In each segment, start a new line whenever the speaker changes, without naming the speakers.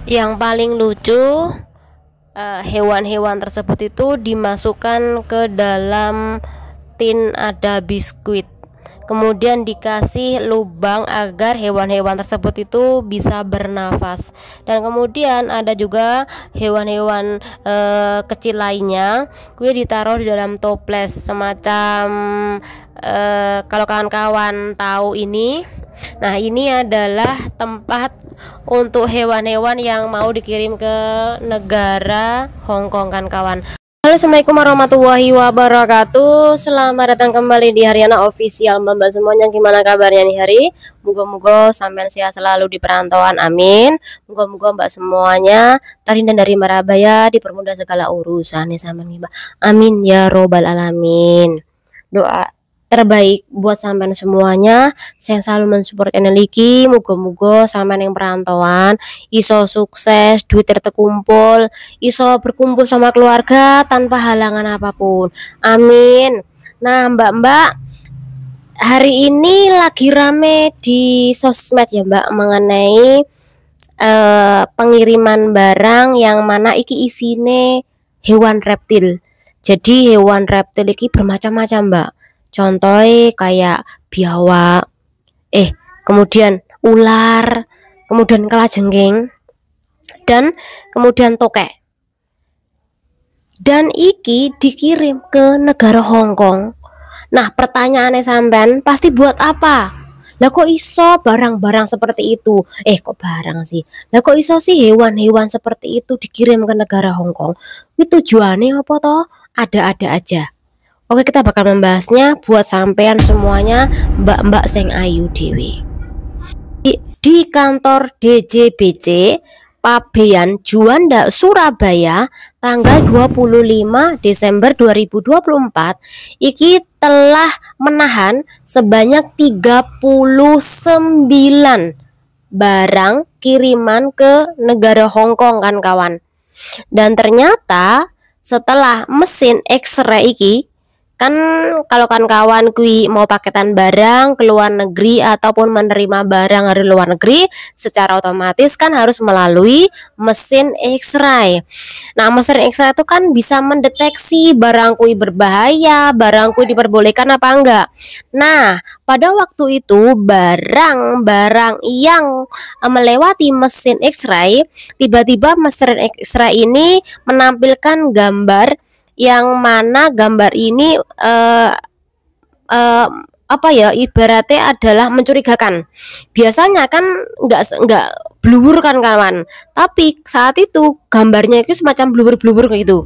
Yang paling lucu, hewan-hewan tersebut itu dimasukkan ke dalam tin ada biskuit, kemudian dikasih lubang agar hewan-hewan tersebut itu bisa bernafas. Dan kemudian ada juga hewan-hewan kecil lainnya, kue ditaruh di dalam toples semacam, kalau kawan-kawan tahu ini, nah ini adalah tempat untuk hewan-hewan yang mau dikirim ke negara Hong Kong kan kawan. Halo, assalamualaikum warahmatullahi wabarakatuh. Selamat datang kembali di Haryana Official. Mbak semuanya, gimana kabarnya nih hari? Moga-moga sampean sehat selalu di perantauan, amin. Moga-moga mbak semuanya terhindar dari marabaya, dipermudah segala urusan nih sampean, mbak, amin ya robbal alamin. Doa terbaik buat sampean semuanya, saya selalu mensupport channel iki. Moga-moga sampean yang perantauan iso sukses, duit terkumpul, iso berkumpul sama keluarga tanpa halangan apapun, amin. Nah mbak-mbak, hari ini lagi rame di sosmed ya mbak, mengenai pengiriman barang yang mana iki isine hewan reptil. Jadi hewan reptil iki bermacam-macam mbak, contohnya kayak biawak, kemudian ular, kemudian kalajengking, dan kemudian tokek. Dan iki dikirim ke negara Hong Kong. Nah pertanyaannya sampean pasti buat apa? Lah kok iso barang-barang seperti itu? Kok barang sih? Lah kok iso sih hewan-hewan seperti itu dikirim ke negara Hong Kong? Itu tujuannya apa toh? Ada-ada aja. Oke, kita bakal membahasnya buat sampean semuanya, mbak-mbak sing ayu dewi. Di kantor DJBC Pabean Juanda Surabaya tanggal 25 Desember 2024 iki telah menahan sebanyak 39 barang kiriman ke negara Hong Kong kan kawan. Dan ternyata setelah mesin X-ray iki, kan kalau kawan kui mau paketan barang ke luar negeri ataupun menerima barang dari luar negeri, secara otomatis kan harus melalui mesin X-ray. Nah mesin X-ray itu kan bisa mendeteksi barang kui berbahaya, barang kui diperbolehkan apa enggak. Nah pada waktu itu barang-barang yang melewati mesin X-ray, tiba-tiba mesin X-ray ini menampilkan gambar yang mana gambar ini ibaratnya adalah mencurigakan. Biasanya kan nggak blur kan kawan, tapi saat itu gambarnya itu semacam blur gitu.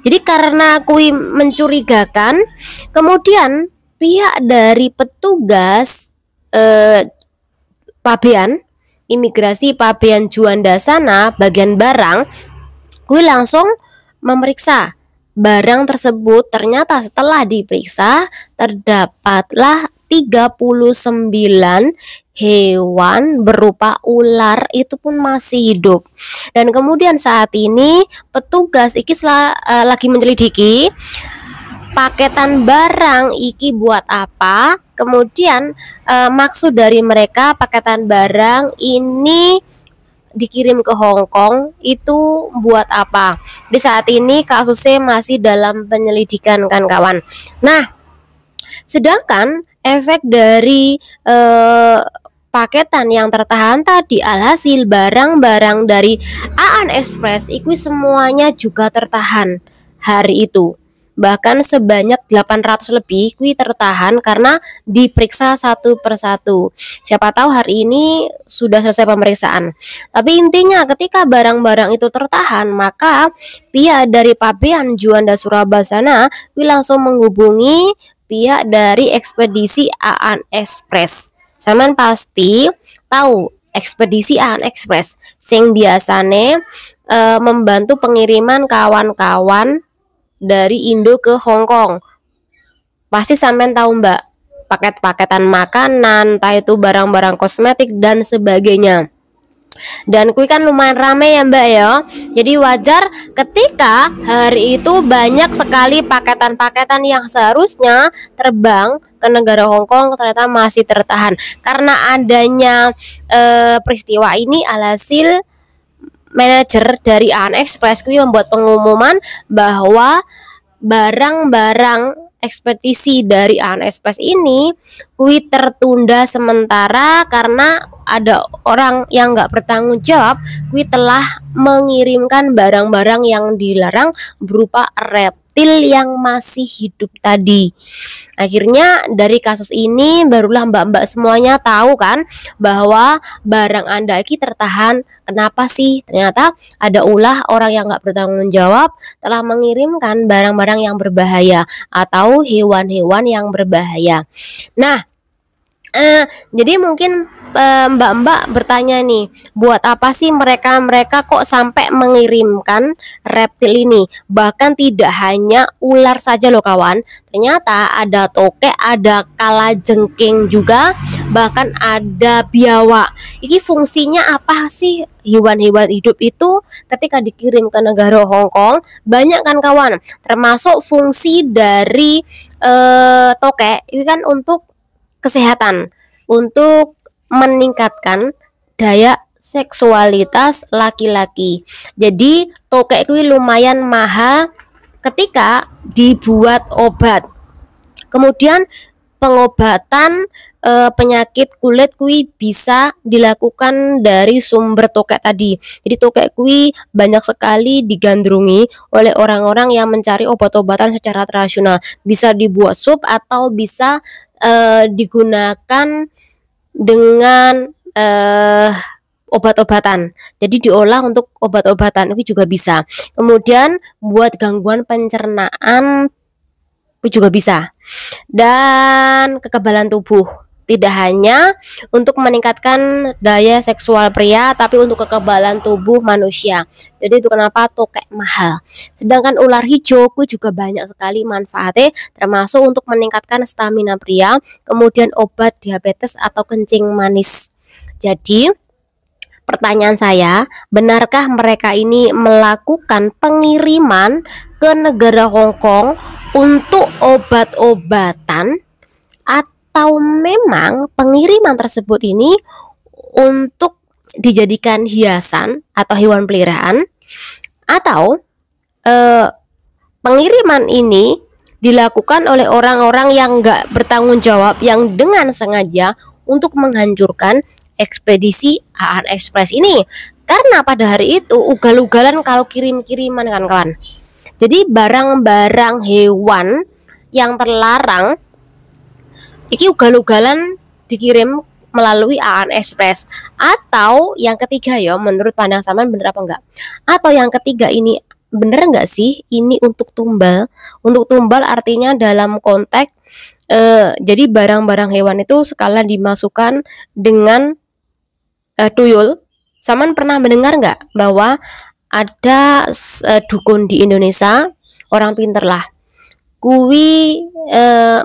Jadi karena kui mencurigakan, kemudian pihak dari petugas Pabean imigrasi Pabean Juanda sana bagian barang, kui langsung memeriksa barang tersebut. Ternyata setelah diperiksa terdapatlah 39 hewan berupa ular, itu pun masih hidup. Dan kemudian saat ini petugas iki lagi menyelidiki paketan barang iki buat apa, kemudian maksud dari mereka paketan barang ini dikirim ke Hong Kong itu buat apa. Di saat ini kasusnya masih dalam penyelidikan kan kawan. Nah sedangkan efek dari paketan yang tertahan tadi, alhasil barang-barang dari AAN Express itu semuanya juga tertahan hari itu. Bahkan sebanyak 800 lebih kui tertahan karena diperiksa satu persatu. Siapa tahu hari ini sudah selesai pemeriksaan. Tapi intinya ketika barang-barang itu tertahan, maka pihak dari Pabean Juanda Surabaya sana kui langsung menghubungi pihak dari ekspedisi AAN Express. Saman pasti tahu ekspedisi AAN Express sing biasane membantu pengiriman kawan-kawan dari Indo ke Hong Kong. Pasti sampean tahu mbak, paket-paketan makanan, entah itu barang-barang kosmetik dan sebagainya. Dan kui kan lumayan rame ya mbak ya. Jadi wajar ketika hari itu banyak sekali paketan-paketan yang seharusnya terbang ke negara Hong Kong ternyata masih tertahan. Karena adanya peristiwa ini alhasil manajer dari AN Express kuwi membuat pengumuman bahwa barang-barang ekspedisi dari AN Express ini kuwi tertunda sementara karena ada orang yang nggak bertanggung jawab kuwi telah mengirimkan barang-barang yang dilarang berupa reptil yang masih hidup tadi. Akhirnya dari kasus ini barulah mbak-mbak semuanya tahu kan bahwa barang Anda ini tertahan. Kenapa sih? Ternyata ada ulah orang yang nggak bertanggung jawab telah mengirimkan barang-barang yang berbahaya atau hewan-hewan yang berbahaya. Nah, jadi mungkin mbak-mbak bertanya nih, buat apa sih mereka kok sampai mengirimkan reptil ini? Bahkan tidak hanya ular saja loh kawan, ternyata ada tokek, ada kalajengking juga, bahkan ada biawak. Ini fungsinya apa sih hewan-hewan hidup itu ketika dikirim ke negara Hong Kong? Banyak kan kawan, termasuk fungsi dari tokek ini kan untuk kesehatan, untuk meningkatkan daya seksualitas laki-laki. Jadi tokek kuwi lumayan mahal ketika dibuat obat. Kemudian pengobatan penyakit kulit kuwi bisa dilakukan dari sumber tokek tadi. Jadi tokek kuwi banyak sekali digandrungi oleh orang-orang yang mencari obat-obatan secara tradisional. Bisa dibuat sup atau bisa digunakan dengan obat-obatan. Jadi diolah untuk obat-obatan itu juga bisa. Kemudian buat gangguan pencernaan itu juga bisa. Dan kekebalan tubuh. Tidak hanya untuk meningkatkan daya seksual pria, tapi untuk kekebalan tubuh manusia. Jadi itu kenapa tokek mahal. Sedangkan ular hijau itu juga banyak sekali manfaatnya, termasuk untuk meningkatkan stamina pria, kemudian obat diabetes atau kencing manis. Jadi pertanyaan saya, benarkah mereka ini melakukan pengiriman ke negara Hong Kong untuk obat-obatan, atau memang pengiriman tersebut ini untuk dijadikan hiasan atau hewan peliharaan, atau pengiriman ini dilakukan oleh orang-orang yang nggak bertanggung jawab yang dengan sengaja untuk menghancurkan ekspedisi AN Express ini. Karena pada hari itu ugal-ugalan kalau kirim-kiriman kan kawan. Jadi barang-barang hewan yang terlarang iki ugal-ugalan dikirim melalui AN Express. Atau yang ketiga ya, menurut pandang sampean bener apa enggak? Atau yang ketiga ini bener enggak sih ini untuk tumbal? Untuk tumbal artinya dalam konteks jadi barang-barang hewan itu sekalian dimasukkan dengan tuyul. Saman pernah mendengar enggak bahwa ada dukun di Indonesia, orang pinter lah, kuwi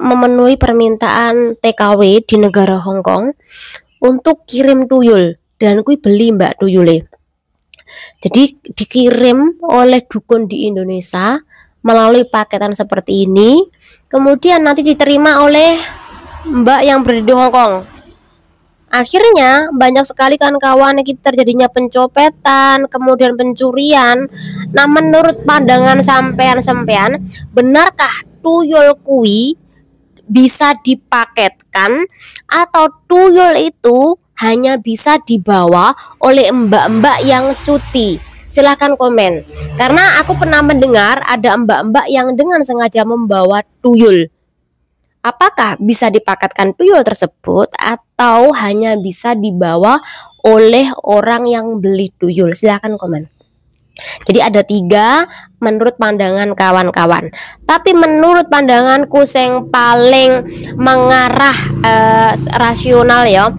memenuhi permintaan TKW di negara Hong Kong untuk kirim tuyul, dan kuwi beli mbak tuyule. Jadi dikirim oleh dukun di Indonesia melalui paketan seperti ini, kemudian nanti diterima oleh mbak yang berada di Hong Kong. Akhirnya banyak sekali kan kawan kita terjadinya pencopetan, kemudian pencurian. Nah, menurut pandangan sampean, benarkah tuyul kui bisa dipaketkan, atau tuyul itu hanya bisa dibawa oleh mbak-mbak yang cuti? Silahkan komen, karena aku pernah mendengar ada mbak-mbak yang dengan sengaja membawa tuyul. Apakah bisa dipaketkan tuyul tersebut atau hanya bisa dibawa oleh orang yang beli tuyul? Silahkan komen. Jadi ada 3 menurut pandangan kawan-kawan. Tapi menurut pandanganku yang paling mengarah rasional ya,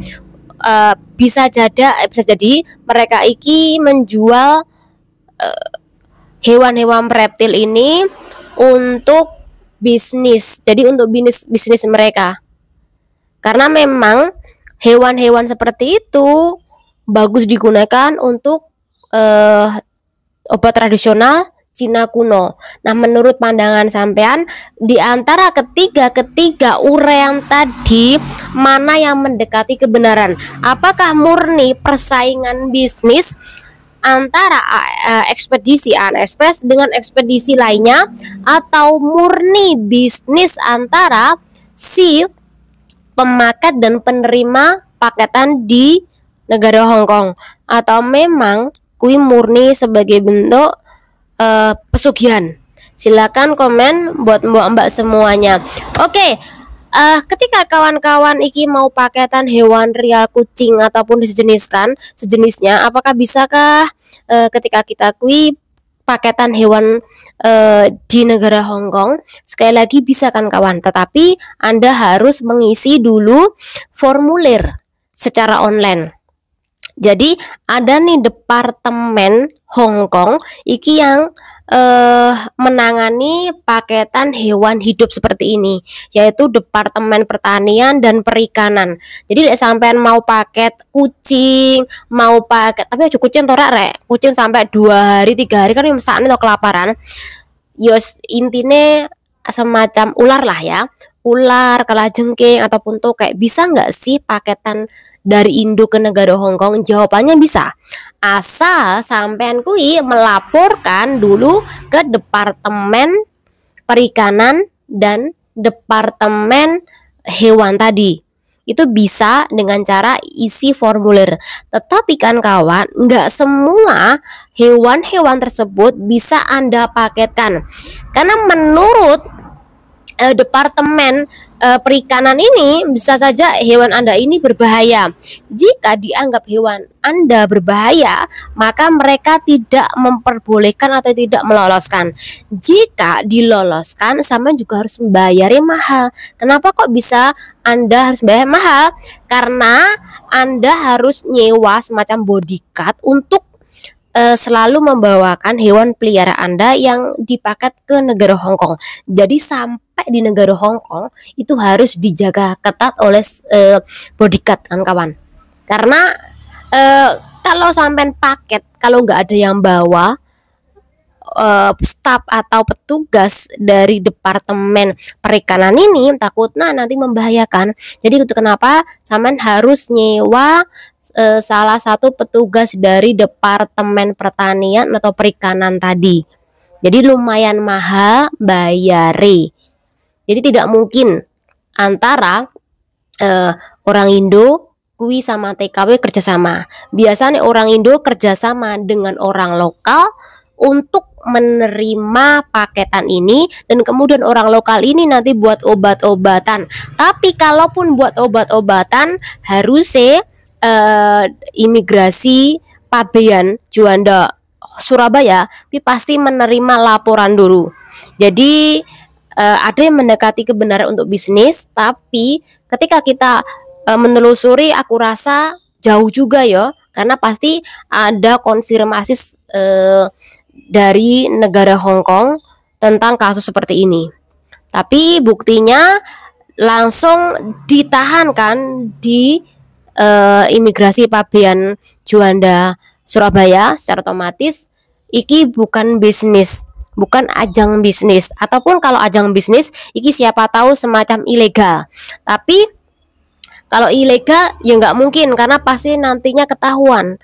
bisa jadi mereka iki menjual hewan-hewan reptil ini untuk bisnis. Jadi untuk bisnis mereka. Karena memang hewan-hewan seperti itu bagus digunakan untuk obat tradisional Cina kuno. Nah, menurut pandangan sampean, di antara ketiga uraian tadi, mana yang mendekati kebenaran? Apakah murni persaingan bisnis, antara ekspedisi AliExpress dengan ekspedisi lainnya, atau murni bisnis antara si pemaket dan penerima paketan di negara Hong Kong, atau memang kui murni sebagai bentuk pesugihan? Silakan komen buat mbak-mbak semuanya. Oke. Ketika kawan-kawan iki mau paketan hewan ria, kucing ataupun sejenisnya, apakah bisakah ketika kita kui paketan hewan di negara Hong Kong? Sekali lagi bisa kan kawan, tetapi Anda harus mengisi dulu formulir secara online. Jadi ada nih departemen Hong Kong iki yang menangani paketan hewan hidup seperti ini, yaitu Departemen Pertanian dan Perikanan. Jadi sampean mau paket kucing, mau paket, tapi aja kucing torak rek, kucing sampai 2 hari 3 hari kan mesakne to kelaparan. Yos intine semacam ular lah ya, ular, kalajengking ataupun tokek, bisa nggak sih paketan dari Indo ke negara Hong Kong? Jawabannya bisa, asal sampean kui melaporkan dulu ke Departemen Perikanan dan Departemen Hewan tadi. Itu bisa dengan cara isi formulir. Tetapi kan kawan, nggak semua hewan-hewan tersebut bisa Anda paketkan, karena menurut Departemen Perikanan ini bisa saja hewan Anda ini berbahaya. Jika dianggap hewan Anda berbahaya, maka mereka tidak memperbolehkan atau tidak meloloskan. Jika diloloskan, sama juga harus membayar mahal. Kenapa kok bisa Anda harus bayar mahal? Karena Anda harus nyewa semacam bodyguard untuk selalu membawakan hewan peliharaan Anda yang dipaket ke negara Hong Kong. Jadi sampai di negara Hong Kong itu harus dijaga ketat oleh bodyguard kan kawan. Karena kalau sampai paket, kalau nggak ada yang bawa, staf atau petugas dari Departemen Perikanan ini takutnya nanti membahayakan. Jadi itu kenapa sampean harus nyewa salah satu petugas dari Departemen Pertanian atau Perikanan tadi. Jadi lumayan mahal bayare. Jadi tidak mungkin antara orang Indo kui sama TKW kerjasama. Biasanya orang Indo kerjasama dengan orang lokal untuk menerima paketan ini, dan kemudian orang lokal ini nanti buat obat-obatan. Tapi kalaupun buat obat-obatan, harusnya imigrasi Pabean Juanda Surabaya ini pasti menerima laporan dulu. Jadi ada yang mendekati kebenaran untuk bisnis, tapi ketika kita menelusuri, aku rasa jauh juga ya, karena pasti ada konfirmasi dari negara Hong Kong tentang kasus seperti ini. Tapi buktinya langsung ditahan kan di imigrasi Pabean Juanda Surabaya. Secara otomatis iki bukan bisnis, bukan ajang bisnis, ataupun kalau ajang bisnis iki siapa tahu semacam ilegal. Tapi kalau ilegal ya nggak mungkin, karena pasti nantinya ketahuan.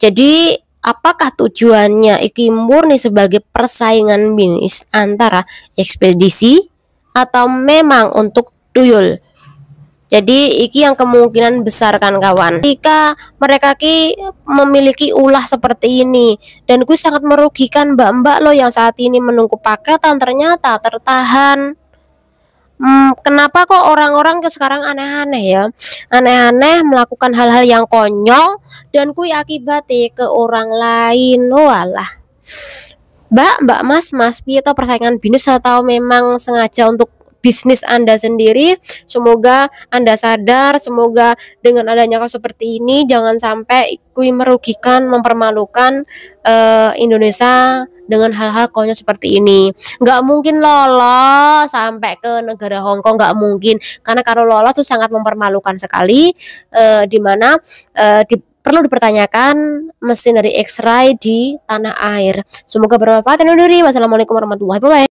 Jadi apakah tujuannya iki murni sebagai persaingan bisnis antara ekspedisi atau memang untuk tuyul? Jadi iki yang kemungkinan besar kan kawan. Jika mereka ki memiliki ulah seperti ini, dan gue sangat merugikan mbak-mbak lo yang saat ini menunggu paketan ternyata tertahan. Kenapa kok orang-orang ke sekarang aneh-aneh ya, aneh-aneh melakukan hal-hal yang konyol dan kui akibatnya ke orang lain. Walah, mbak, mas, piye to persaingan bisnis, atau memang sengaja untuk bisnis Anda sendiri? Semoga Anda sadar, semoga dengan adanya kasus seperti ini jangan sampai kui merugikan, mempermalukan Indonesia dengan hal-hal konyol seperti ini. Nggak mungkin lolos sampai ke negara Hong Kong, nggak mungkin, karena kalau lolos itu sangat mempermalukan sekali, dimana perlu dipertanyakan mesin dari X-ray di tanah air. Semoga bermanfaat. Wassalamualaikum warahmatullahi wabarakatuh.